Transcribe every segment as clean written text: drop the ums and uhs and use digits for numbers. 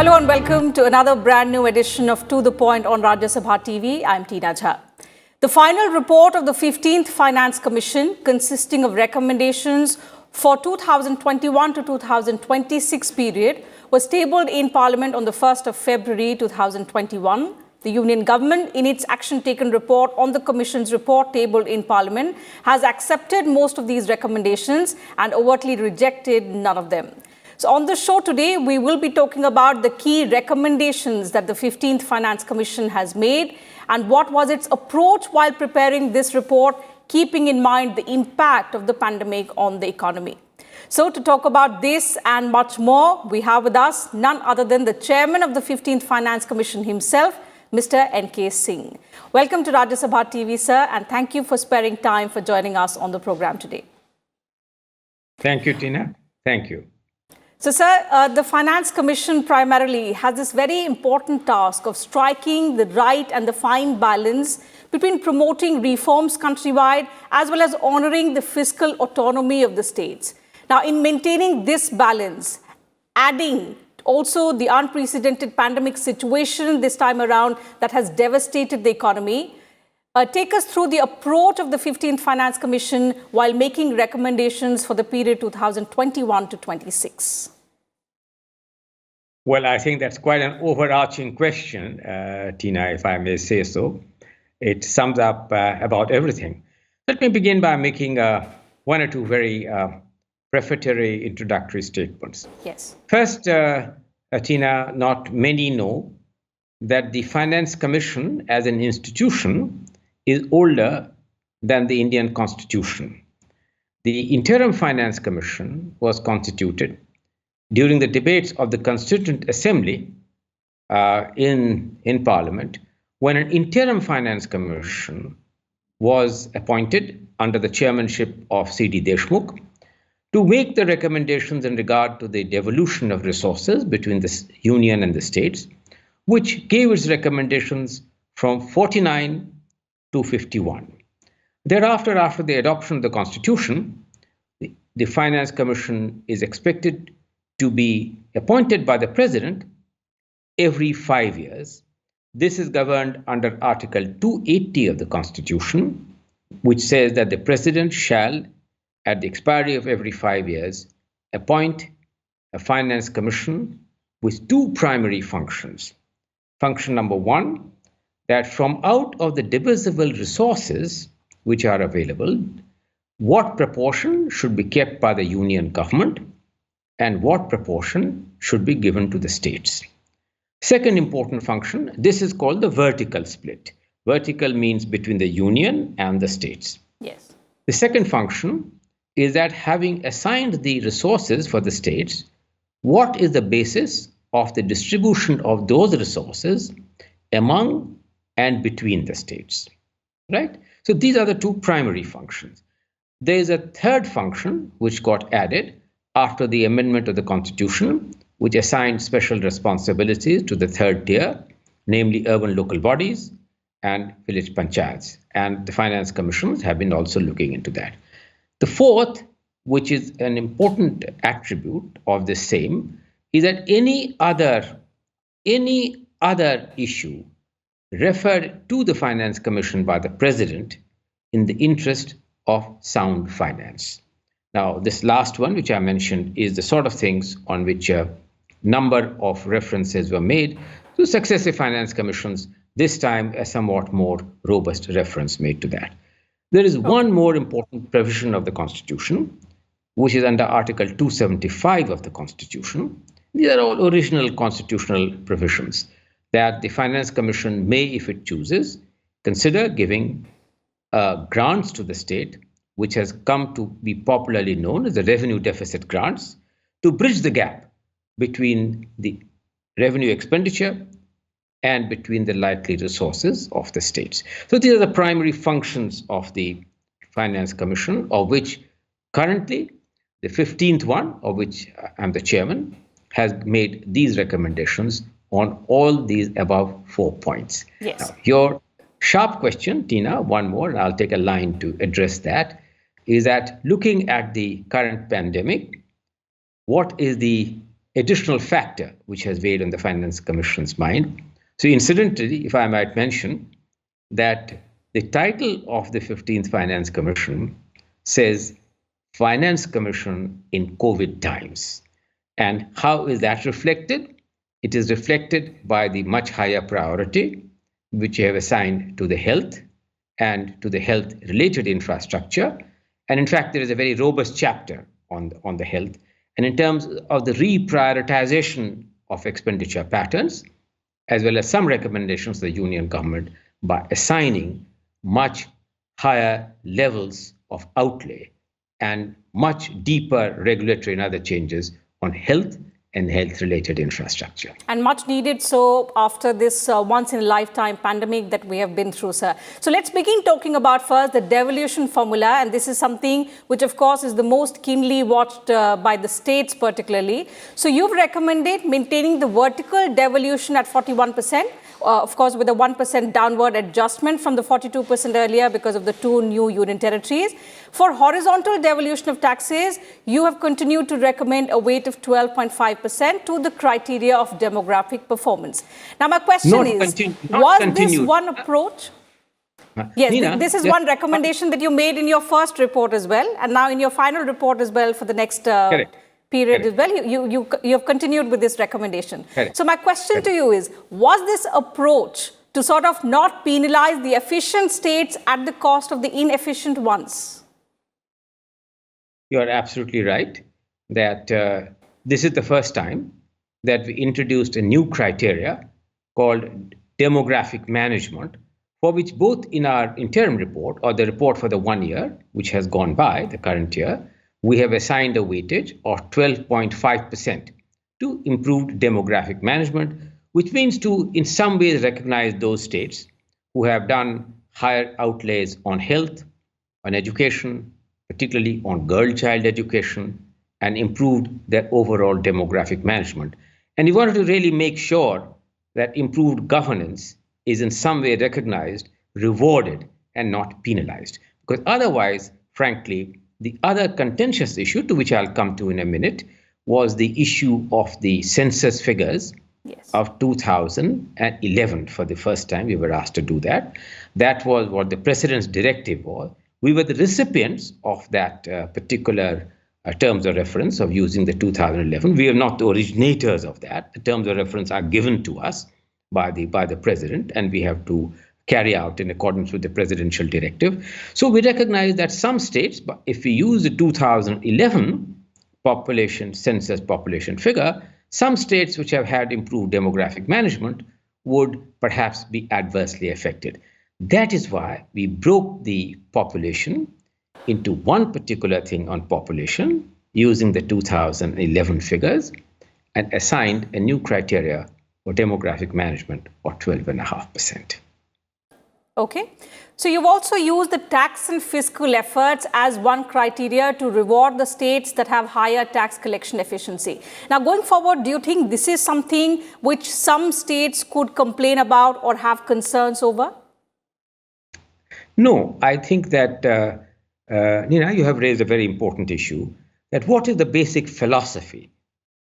Hello and welcome to another brand new edition of To The Point on Rajya Sabha TV. I'm Teena Jha. The final report of the 15th Finance Commission, consisting of recommendations for 2021 to 2026 period, was tabled in Parliament on the 1st of February 2021. The Union Government, in its action taken report on the Commission's report tabled in Parliament, has accepted most of these recommendations and overtly rejected none of them. So on the show today, we will be talking about the key recommendations that the 15th Finance Commission has made and what was its approach while preparing this report, keeping in mind the impact of the pandemic on the economy. So to talk about this and much more, we have with us none other than the chairman of the 15th Finance Commission himself, Mr. N.K. Singh. Welcome to Rajya Sabha TV, sir, and thank you for sparing time for joining us on the program today. Thank you, Teena. Thank you. So, sir, the Finance Commission primarily has this very important task of striking the right and the fine balance between promoting reforms countrywide as well as honouring the fiscal autonomy of the states. Now, in maintaining this balance, adding also the unprecedented pandemic situation this time around that has devastated the economy, take us through the approach of the 15th Finance Commission while making recommendations for the period 2021 to 26. Well, I think that's quite an overarching question, Teena, if I may say so. It sums up about everything. Let me begin by making one or two very prefatory introductory statements. Yes. First, Teena, not many know that the Finance Commission as an institution is older than the Indian Constitution. The Interim Finance Commission was constituted during the debates of the Constituent Assembly in Parliament, when an Interim Finance Commission was appointed under the chairmanship of C.D. Deshmukh to make the recommendations in regard to the devolution of resources between the Union and the states, which gave its recommendations from 49 to 51. Thereafter, after the adoption of the Constitution, the Finance Commission is expected to be appointed by the President every 5 years. This is governed under Article 280 of the Constitution, which says that the President shall, at the expiry of every 5 years, appoint a Finance Commission with two primary functions. Function number one, that from out of the divisible resources which are available, what proportion should be kept by the Union government and what proportion should be given to the states. Second important function, this is called the vertical split. Vertical means between the Union and the states. Yes. The second function is that having assigned the resources for the states, what is the basis of the distribution of those resources among and between the states, right? So these are the two primary functions. There is a third function which got added after the amendment of the Constitution, which assigned special responsibilities to the third tier, namely urban local bodies and village panchayats. And the Finance Commissions have been also looking into that. The fourth, which is an important attribute of the same, is that any other issue referred to the Finance Commission by the President in the interest of sound finance. Now, this last one, which I mentioned, is the sort of things on which a number of references were made to successive Finance Commissions, this time a somewhat more robust reference made to that. There is one more important provision of the Constitution, which is under Article 275 of the Constitution. These are all original constitutional provisions that the Finance Commission may, if it chooses, consider giving grants to the state, which has come to be popularly known as the revenue deficit grants, to bridge the gap between the revenue expenditure and between the likely resources of the states. So these are the primary functions of the Finance Commission, of which currently the 15th one, of which I'm the chairman, has made these recommendations on all these above 4 points. Yes. Now, your sharp question, Teena, one more, and I'll take a line to address that, is that looking at the current pandemic, what is the additional factor which has weighed on the Finance Commission's mind. So incidentally, if I might mention, that the title of the 15th Finance Commission says Finance Commission in COVID times. And how is that reflected? It is reflected by the much higher priority which you have assigned to the health and to the health-related infrastructure. And in fact, there is a very robust chapter on the health. And in terms of the reprioritization of expenditure patterns, as well as some recommendations to the union government by assigning much higher levels of outlay and much deeper regulatory and other changes on health and health-related infrastructure. And much needed so after this once-in-a-lifetime pandemic that we have been through, sir. So let's begin talking about first the devolution formula. And this is something which, of course, is the most keenly watched by the states particularly. So you've recommended maintaining the vertical devolution at 41%. Of course, with a 1% downward adjustment from the 42% earlier because of the 2 new union territories. For horizontal devolution of taxes, you have continued to recommend a weight of 12.5% to the criteria of demographic performance. Now, my question was this one approach? Yes, Teena, this is one recommendation that you made in your first report as well, and now in your final report as well for the next period as well, you have continued with this recommendation. So my question to you is, was this approach to sort of not penalize the efficient states at the cost of the inefficient ones? You are absolutely right that this is the first time that we introduced a new criteria called demographic management, for which both in our interim report or the report for the 1 year, which has gone by, the current year, we have assigned a weightage of 12.5% to improved demographic management, which means to, in some ways, recognize those states who have done higher outlays on health, on education, particularly on girl-child education, and improved their overall demographic management. And we wanted to really make sure that improved governance is in some way recognized, rewarded, and not penalized. Because otherwise, frankly, the other contentious issue, to which I'll come to in a minute, was the issue of the census figures of 2011. For the first time, we were asked to do that. That was what the President's directive was. We were the recipients of that particular terms of reference of using the 2011. We are not the originators of that. The terms of reference are given to us by the President, and we have to carry out in accordance with the presidential directive. So we recognize that some states, if we use the 2011 census population figure, some states which have had improved demographic management would perhaps be adversely affected. That is why we broke the population into one particular thing on population using the 2011 figures and assigned a new criteria for demographic management of 12.5%. Okay. So you've also used the tax and fiscal efforts as one criteria to reward the states that have higher tax collection efficiency. Now, going forward, do you think this is something which some states could complain about or have concerns over? No, I think that, Teena, you have raised a very important issue, that what is the basic philosophy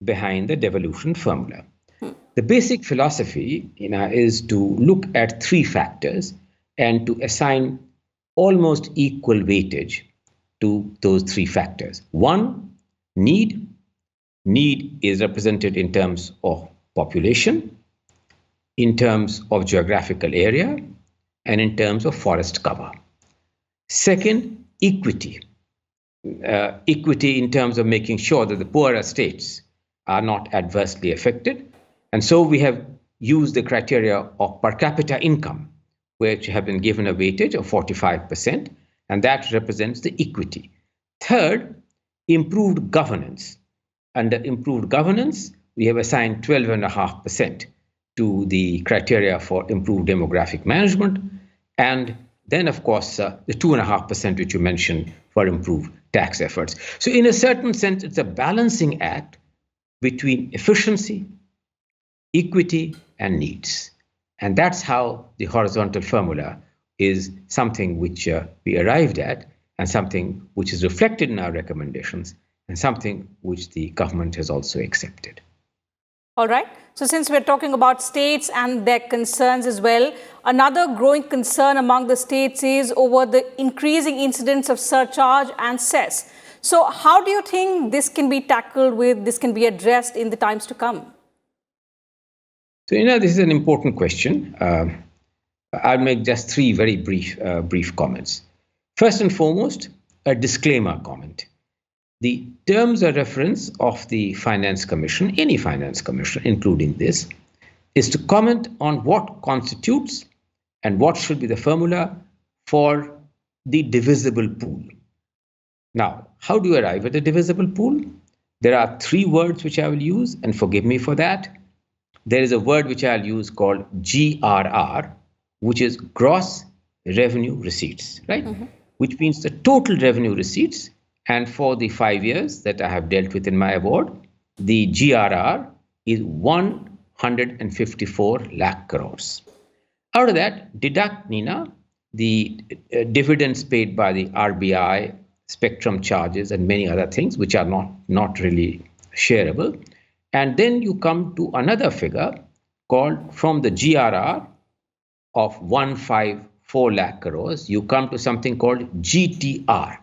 behind the devolution formula? The basic philosophy, Teena, is to look at 3 factors and to assign almost equal weightage to those 3 factors. 1, need. Need is represented in terms of population, in terms of geographical area, and in terms of forest cover. Second, equity. Equity in terms of making sure that the poorer states are not adversely affected. And so we have used the criteria of per capita income, which have been given a weightage of 45%, and that represents the equity. Third, improved governance. Under improved governance, we have assigned 12.5% to the criteria for improved demographic management, and then, of course, the 2.5% which you mentioned for improved tax efforts. So in a certain sense, it's a balancing act between efficiency, equity, and needs. And that's how the horizontal formula is something which we arrived at, and something which is reflected in our recommendations, and something which the government has also accepted. All right. So since we're talking about states and their concerns as well, another growing concern among the states is over the increasing incidence of surcharge and cess. So how do you think this can be tackled this can be addressed in the times to come? So, this is an important question. I'll make just three very brief comments. First and foremost, a disclaimer comment. The terms of reference of the Finance Commission, any Finance Commission, including this, is to comment on what constitutes and what should be the formula for the divisible pool. Now, how do you arrive at a divisible pool? There are three words which I will use, and forgive me for that. There is a word which I'll use called GRR, which is gross revenue receipts, right? Mm-hmm. Which means the total revenue receipts. And for the 5 years that I have dealt with in my award, the GRR is 154 lakh crores. Out of that, deduct, Neena, the dividends paid by the RBI, spectrum charges, and many other things which are not really shareable. And then you come to another figure called, from the GRR of 154 lakh crores, you come to something called GTR.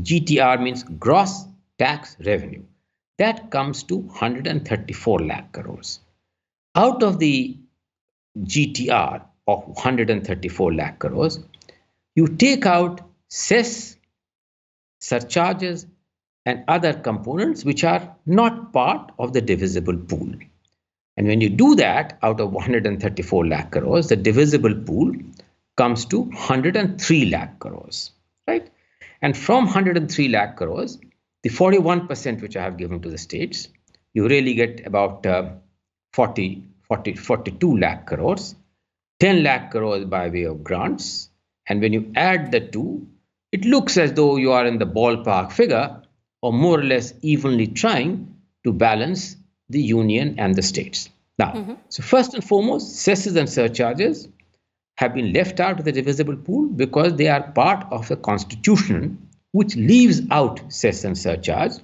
GTR means gross tax revenue. That comes to 134 lakh crores. Out of the GTR of 134 lakh crores, you take out cess, surcharges, and other components which are not part of the divisible pool. And when you do that, out of 134 lakh crores, the divisible pool comes to 103 lakh crores, right? And from 103 lakh crores, the 41% which I have given to the states, you really get about 42 lakh crores, 10 lakh crores by way of grants. And when you add the two, it looks as though you are in the ballpark figure, or more or less evenly trying to balance the union and the states. Now, So first and foremost, cesses and surcharges have been left out of the divisible pool because they are part of a constitution which leaves out cess and surcharge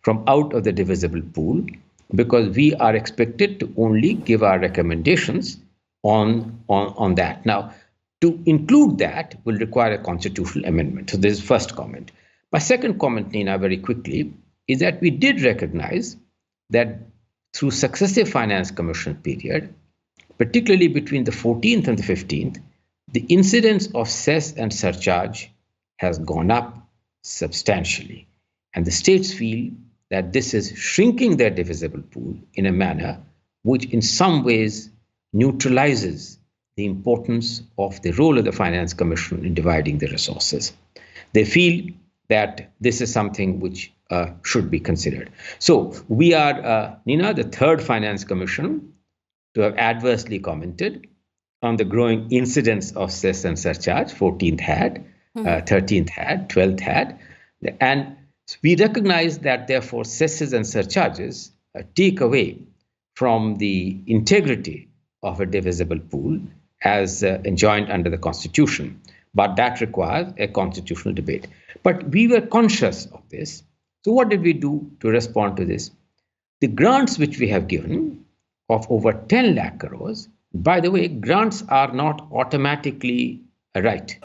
from out of the divisible pool, because we are expected to only give our recommendations on that. Now, to include that will require a constitutional amendment. So this is first comment. My second comment, Neena, very quickly, is that we did recognize that through successive Finance Commission period, particularly between the 14th and the 15th, the incidence of cess and surcharge has gone up substantially. And the states feel that this is shrinking their divisible pool in a manner which in some ways neutralizes the importance of the role of the Finance Commission in dividing the resources. They feel that this is something which should be considered. So we are, Neena, the third Finance Commission to have adversely commented on the growing incidence of cess and surcharge. 14th had, 13th had, 12th had. And we recognize that, therefore, cesses and surcharges take away from the integrity of a divisible pool as enjoined under the Constitution. But that requires a constitutional debate. But we were conscious of this. So what did we do to respond to this? The grants which we have given of over 10 lakh crores, by the way, grants are not automatically a right.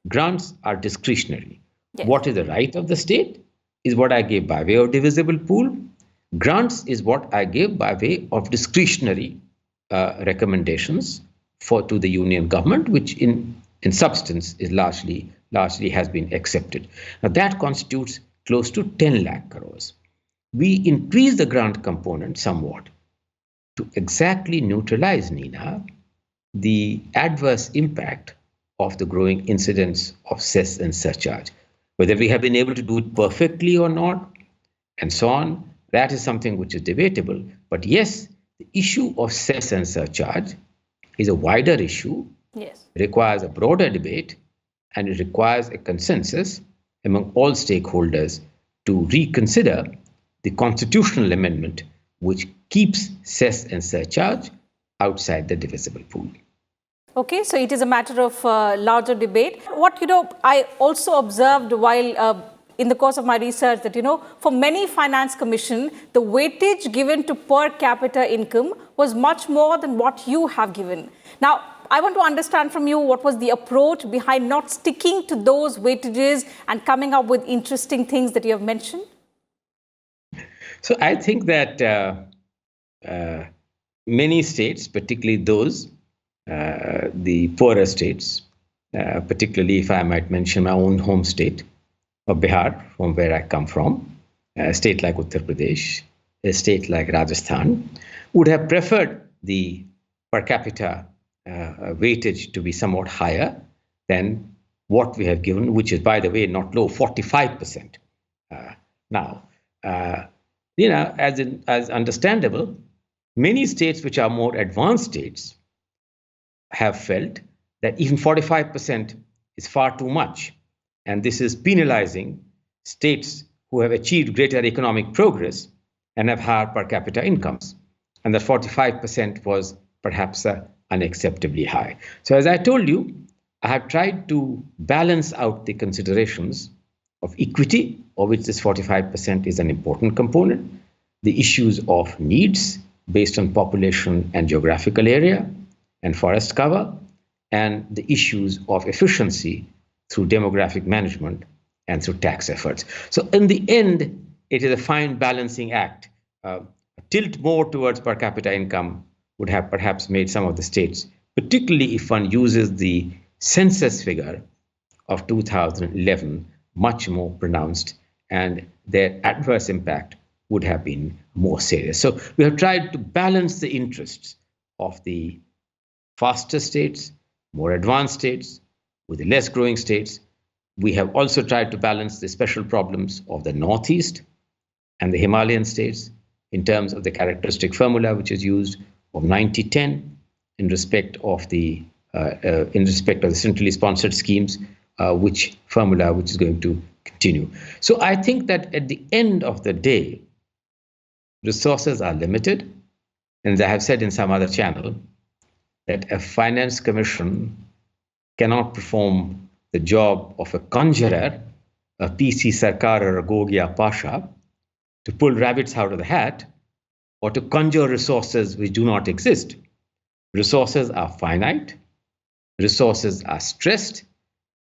Grants are discretionary. Yes. What is the right of the state is what I gave by way of divisible pool. Grants is what I gave by way of discretionary recommendations to the union government, which in substance is largely has been accepted. Now that constitutes close to 10 lakh crores. We increase the grant component somewhat to exactly neutralize, Neena, the adverse impact of the growing incidence of cess and surcharge. Whether we have been able to do it perfectly or not, and so on, that is something which is debatable. But yes, the issue of cess and surcharge is a wider issue. Yes. It requires a broader debate, and it requires a consensus among all stakeholders to reconsider the constitutional amendment which keeps cess and surcharge outside the divisible pool. Okay, so it is a matter of larger debate. What I also observed while in the course of my research that, for many finance commission, the weightage given to per capita income was much more than what you have given. Now, I want to understand from you what was the approach behind not sticking to those weightages and coming up with interesting things that you have mentioned? So I think that many states, particularly those, the poorer states, particularly if I might mention my own home state of Bihar, from where I come from, a state like Uttar Pradesh, a state like Rajasthan, would have preferred the per capita weightage to be somewhat higher than what we have given, which is, by the way, not low, 45%. Now, as understandable, many states which are more advanced states have felt that even 45% is far too much. And this is penalizing states who have achieved greater economic progress and have higher per capita incomes. And that 45% was perhaps unacceptably high. So as I told you, I have tried to balance out the considerations of equity, of which this 45% is an important component, the issues of needs based on population and geographical area and forest cover, and the issues of efficiency through demographic management and through tax efforts. So in the end, it is a fine balancing act. A tilt more towards per capita income would have perhaps made some of the states, particularly if one uses the census figure of 2011, much more pronounced, and their adverse impact would have been more serious. So we have tried to balance the interests of the faster states, more advanced states, with the less growing states. We have also tried to balance the special problems of the Northeast and the Himalayan states in terms of the characteristic formula which is used of 90-10 in respect of the centrally sponsored schemes, which is going to continue. So I think that at the end of the day, resources are limited, and as I have said in some other channel, that a finance commission cannot perform the job of a conjurer, a PC Sarkar or a Gogya Pasha, to pull rabbits out of the hat or to conjure resources which do not exist. Resources are finite, resources are stressed,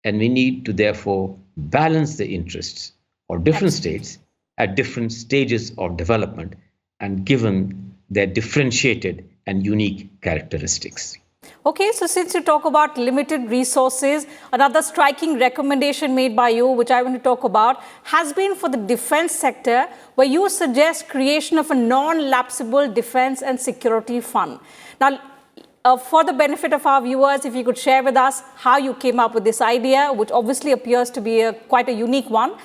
and we need to therefore balance the interests of different states at different stages of development and given their differentiated and unique characteristics. Okay, so since you talk about limited resources, another striking recommendation made by you, which I want to talk about, has been for the defense sector, where you suggest creation of a non-lapsible defense and security fund. Now, for the benefit of our viewers, if you could share with us how you came up with this idea, which obviously appears to be quite a unique one.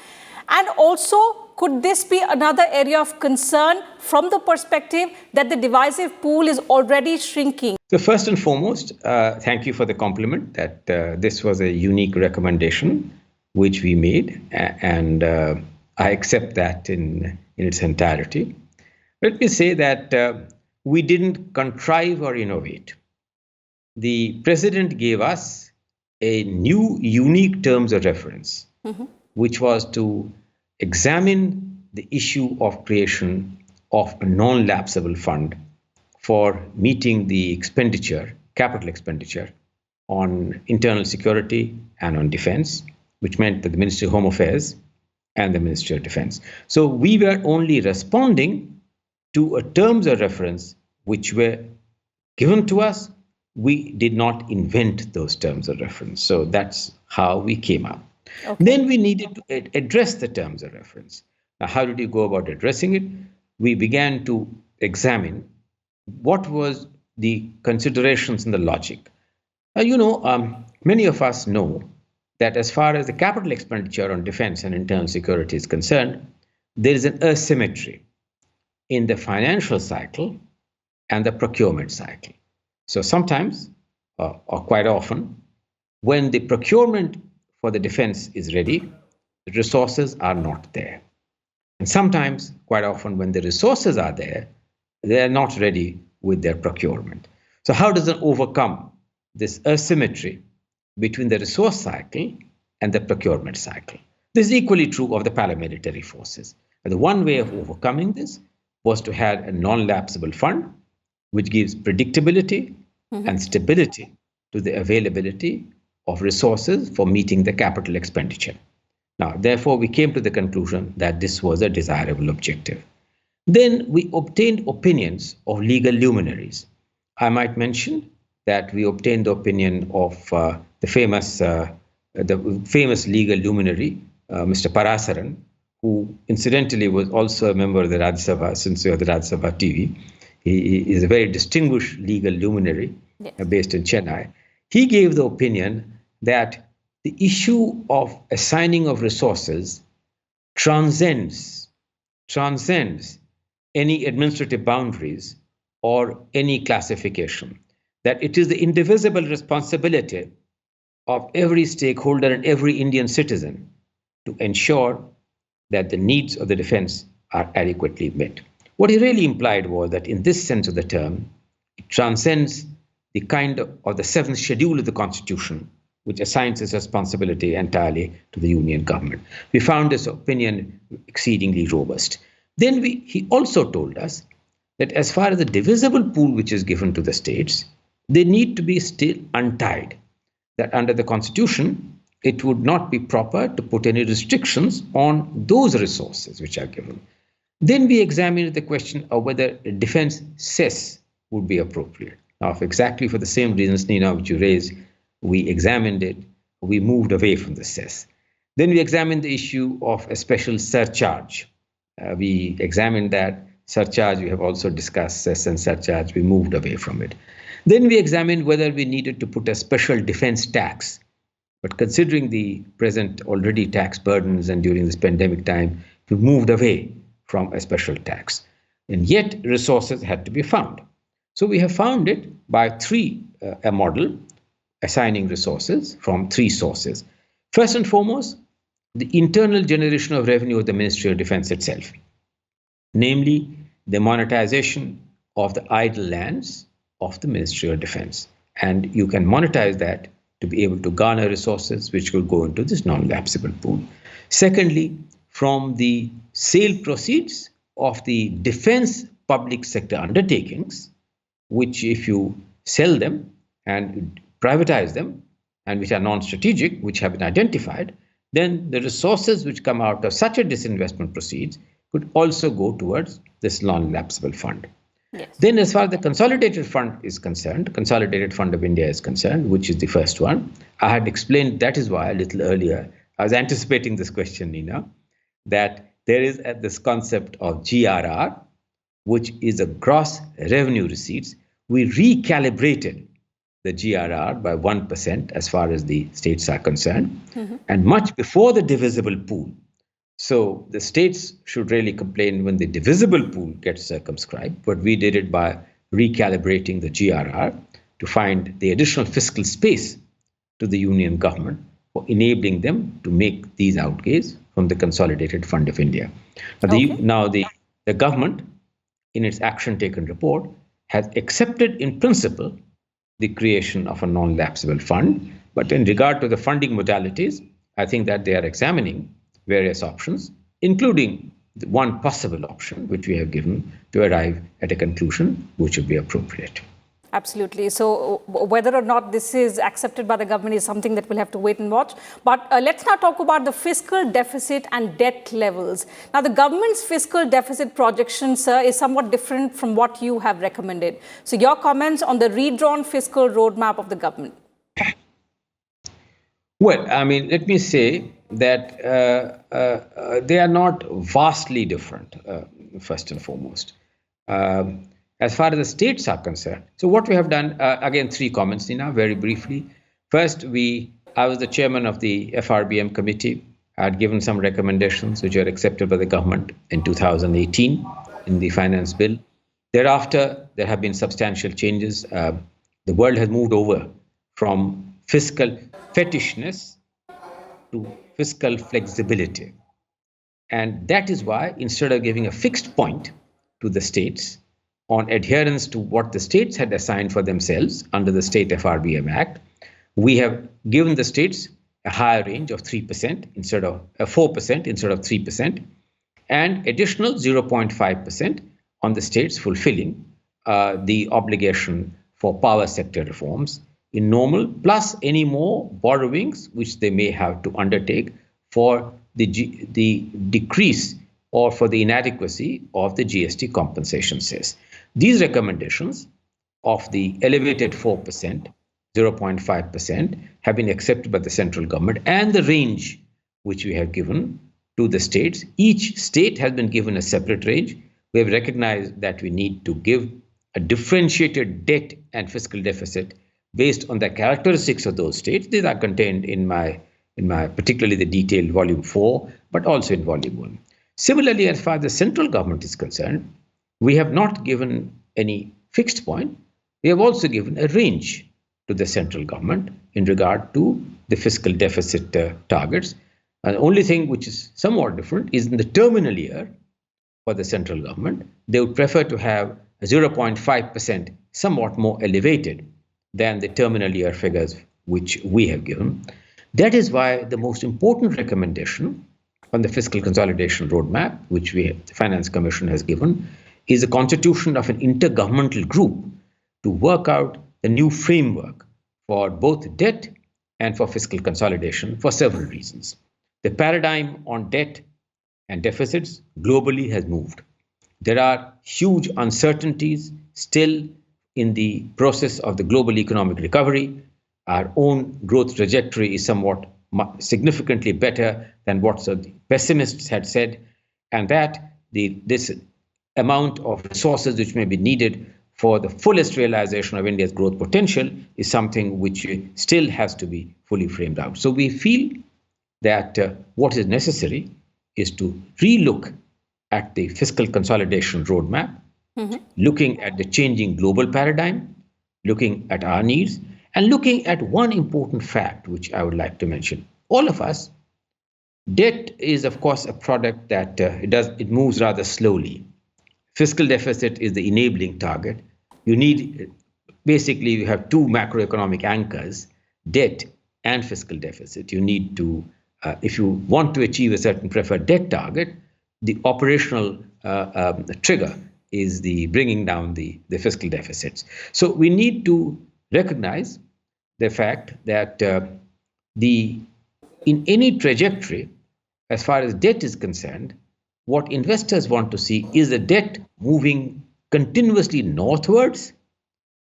And also, could this be another area of concern from the perspective that the divisive pool is already shrinking? So first and foremost, thank you for the compliment that this was a unique recommendation which we made, and I accept that in its entirety. Let me say that we didn't contrive or innovate. The president gave us a new, unique terms of reference, which was to examine the issue of creation of a non-lapsible fund for meeting the capital expenditure on internal security and on defense, which meant that the Ministry of Home Affairs and the Ministry of Defense. So we were only responding to a terms of reference which were given to us. We did not invent those terms of reference. So that's how we came up. Okay. Then we needed to address the terms of reference. Now, how did you go about addressing it? We began to examine what was the considerations and the logic. Many of us know that as far as the capital expenditure on defense and internal security is concerned, there is an asymmetry in the financial cycle and the procurement cycle. So sometimes, or quite often, when the procurement for the defense is ready, the resources are not there. And sometimes, quite often, when the resources are there, they are not ready with their procurement. So how does one overcome this asymmetry between the resource cycle and the procurement cycle? This is equally true of the paramilitary forces. And the one way of overcoming this was to have a non-lapsible fund, which gives predictability and stability to the availability of resources for meeting the capital expenditure. Now, therefore, we came to the conclusion that this was a desirable objective. Then we obtained opinions of legal luminaries. I might mention that we obtained the opinion of the famous legal luminary, Mr. Parasaran, who incidentally was also a member of the Rajya Sabha, since we are the Rajya Sabha TV. He is a very distinguished legal luminary based in Chennai. He gave the opinion that the issue of assigning of resources transcends any administrative boundaries or any classification, that it is the indivisible responsibility of every stakeholder and every Indian citizen to ensure that the needs of the defense are adequately met. What he really implied was that in this sense of the term, it transcends the kind of the seventh schedule of the Constitution, which assigns its responsibility entirely to the union government. We found this opinion exceedingly robust. Then he also told us that as far as the divisible pool which is given to the states, they need to be still untied, that under the Constitution, it would not be proper to put any restrictions on those resources which are given. Then we examined the question of whether a defense cess would be appropriate. Now, exactly for the same reasons, Nina, which you raised, we examined it, we moved away from the cess. Then we examined the issue of a special surcharge. We examined that surcharge, we have also discussed cess and surcharge, we moved away from it. Then we examined whether we needed to put a special defense tax. But considering the present already tax burdens and during this pandemic time, we moved away from a special tax. And yet resources had to be found. So we have found it by a model assigning resources from three sources. First and foremost, the internal generation of revenue of the Ministry of Defense itself, namely the monetization of the idle lands of the Ministry of Defense. And you can monetize that to be able to garner resources which will go into this non-lapsible pool. Secondly, from the sale proceeds of the defense public sector undertakings, which if you sell them and privatize them, and which are non-strategic, which have been identified, then the resources which come out of such a disinvestment proceeds could also go towards this non-lapsible fund. Yes. Then as far as the consolidated fund is concerned, Consolidated Fund of India is concerned, which is the first one. I had explained, that is why a little earlier, I was anticipating this question, Nina, that there is this concept of GRR, which is a gross revenue receipts. We recalibrated the GRR by 1% as far as the states are concerned, and much before the divisible pool. So the states should really complain when the divisible pool gets circumscribed, but we did it by recalibrating the GRR to find the additional fiscal space to the union government for enabling them to make these outlays from the Consolidated Fund of India. Now, the government, in its action taken report, has accepted in principle the creation of a non-lapsible fund, but in regard to the funding modalities, I think that they are examining various options, including the one possible option which we have given to arrive at a conclusion which would be appropriate. Absolutely. So whether or not this is accepted by the government is something that we'll have to wait and watch. But let's now talk about the fiscal deficit and debt levels. Now, the government's fiscal deficit projection, sir, is somewhat different from what you have recommended. So your comments on the redrawn fiscal roadmap of the government? Well, I mean, let me say that they are not vastly different, first and foremost. As far as the states are concerned, so what we have done, again, three comments, Nina, very briefly. First, I was the chairman of the FRBM committee. I had given some recommendations which were accepted by the government in 2018 in the finance bill. Thereafter, there have been substantial changes. The world has moved over from fiscal fetishness to fiscal flexibility. And that is why, instead of giving a fixed point to the states on adherence to what the states had assigned for themselves under the State FRBM Act, we have given the states a higher range of 3% instead of 4% instead of 3%, and additional 0.5% on the states fulfilling the obligation for power sector reforms in normal, plus any more borrowings which they may have to undertake for the decrease or for the inadequacy of the GST compensation cess. These recommendations of the elevated 4%, 0.5% have been accepted by the central government, and the range which we have given to the states. Each state has been given a separate range. We have recognized that we need to give a differentiated debt and fiscal deficit based on the characteristics of those states. These are contained in my particularly the detailed volume 4, but also in volume 1. Similarly, as far as the central government is concerned, we have not given any fixed point. We have also given a range to the central government in regard to the fiscal deficit targets. And the only thing which is somewhat different is in the terminal year for the central government, they would prefer to have a 0.5% somewhat more elevated than the terminal year figures which we have given. That is why the most important recommendation on the fiscal consolidation roadmap, which the Finance Commission has given, is the constitution of an intergovernmental group to work out the new framework for both debt and for fiscal consolidation for several reasons. The paradigm on debt and deficits globally has moved. There are huge uncertainties still in the process of the global economic recovery. Our own growth trajectory is somewhat significantly better than what the pessimists had said, and that this amount of resources which may be needed for the fullest realization of India's growth potential is something which still has to be fully framed out. So we feel that what is necessary is to relook at the fiscal consolidation roadmap, looking at the changing global paradigm, looking at our needs, and looking at one important fact which I would like to mention. All of us, debt is of course a product that it moves rather slowly. Fiscal deficit is the enabling target. Basically you have two macroeconomic anchors, debt and fiscal deficit. You need to, if you want to achieve a certain preferred debt target, the operational trigger is the bringing down the fiscal deficits. So we need to recognize the fact that in any trajectory, as far as debt is concerned, what investors want to see is the debt moving continuously northwards,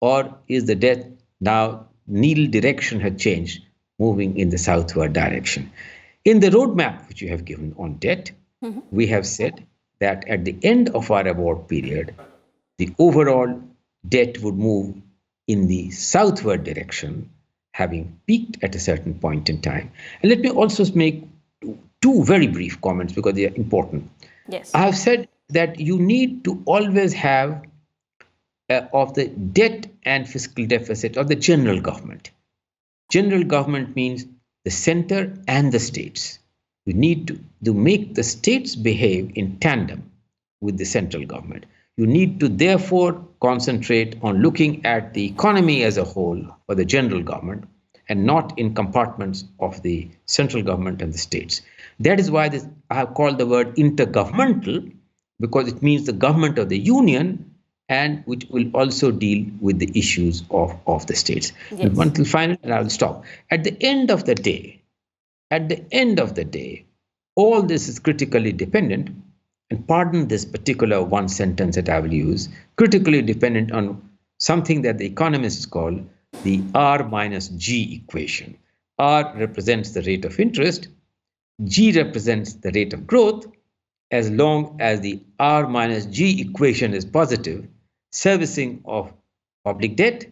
or is the debt now needle direction had changed, moving in the southward direction. In the roadmap which you have given on debt, we have said that at the end of our award period, the overall debt would move in the southward direction, having peaked at a certain point in time. And let me also make two very brief comments because they are important. Yes. I have said that you need to always have of the debt and fiscal deficit of the general government. General government means the center and the states. We need to make the states behave in tandem with the central government. You need to therefore concentrate on looking at the economy as a whole for the general government and not in compartments of the central government and the states. That is why I have called the word intergovernmental, because it means the government of the union and which will also deal with the issues of the states. Yes. Until finally, and I will stop. At the end of the day, all this is critically dependent, and pardon this particular one sentence that I will use, critically dependent on something that the economists call the R minus G equation. R represents the rate of interest, G represents the rate of growth. As long as the R minus G equation is positive, servicing of public debt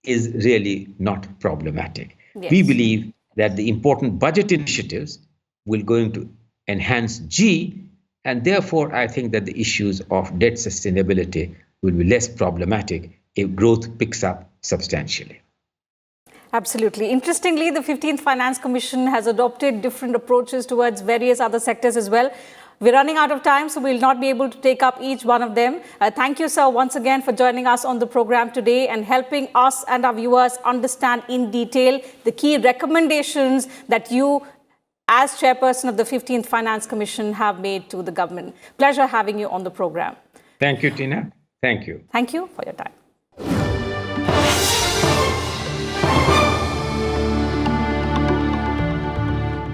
is really not problematic. Yes. We believe that the important budget initiatives will going to enhance G, and therefore I think that the issues of debt sustainability will be less problematic if growth picks up substantially. Absolutely. Interestingly, the 15th Finance Commission has adopted different approaches towards various other sectors as well. We're running out of time, so we'll not be able to take up each one of them. Thank you, sir, once again for joining us on the program today and helping us and our viewers understand in detail the key recommendations that you, as chairperson of the 15th Finance Commission, have made to the government. Pleasure having you on the program. Thank you, Teena. Thank you. Thank you for your time.